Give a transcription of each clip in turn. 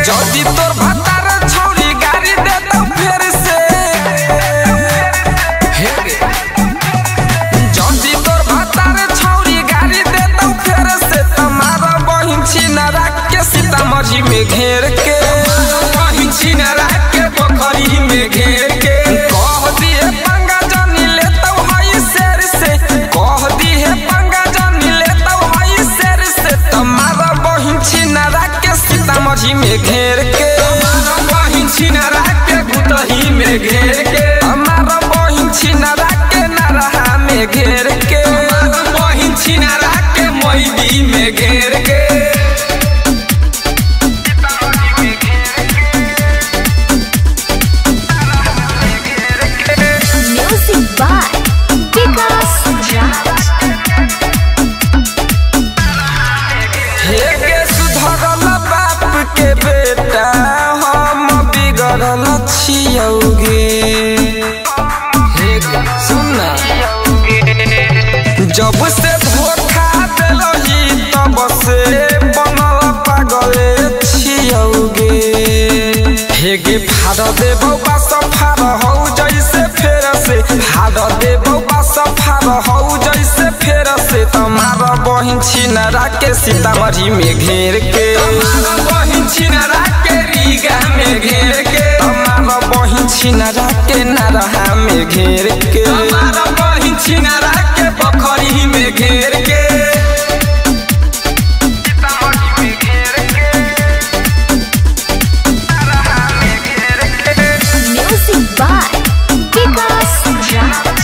जदी तोर भतार छौरी गाड़ी देतौ फेर से जदी तोर भतार छौरी गाड़ी देतौ फेर से तमारा बहिन छिनरा के सीतामढ़ी में घेर के बहिन छिनरा के पोखरी में घेर के कह दिए पंगा जानी लेतौ हई शेर से कह दिए पंगा जानी लेतौ हई शेर से तमारा बहिन छिनरा के सीतामढ़ी में घेर के बहिन छिनरा के गुतही में घेर के हमारा बहिन छिनरा के नरहा में घेर के बहिन छिनरा के मोइदी में घेर के म्यूजिक बाय विकास राज। हे के सुधरल बाप के बेटा हम बिगड़ल छियौगे सुनना जब से धोखा देलही तब से बनल पागले छियौगे हेगे फाड़ देबौ बस फाड़ हौ जैसे फेर से फाड़ देबौ बस फाड़ हौ जैसे फेर से तमारा बहिन छिनरा के सीतामढ़ी में घेर के बहिन छिनरा के रीगा में घेर के तमारा बहिन छिनरा के नरहा में घेर के तमारा बहिन छिनरा के पोखरी में घेर के music by Vikas Raj.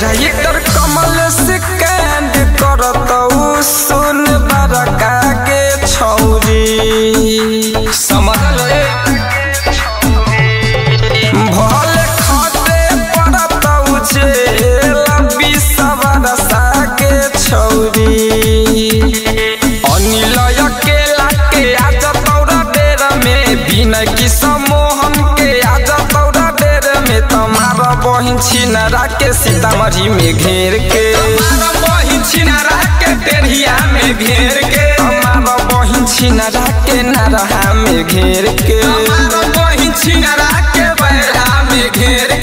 Writer Kamal से कैंड करतौ सुन बरका के छौरी समझ ले भले खटे पड़तौ जेल बिसवरसा के छौरी अनिल अकेला के आज तौरा बेर में बिना की समोहन के आज तौरा बेर में तमारा बहिन छिनरा के सीतामढ़ी में घेर के तमारा बहिन छिनरा के टेढ़िया में घेर के तमारा बहिन छिनरा के नरहा में घेर के तमारा बहिन छिनरा के बैरा में घेर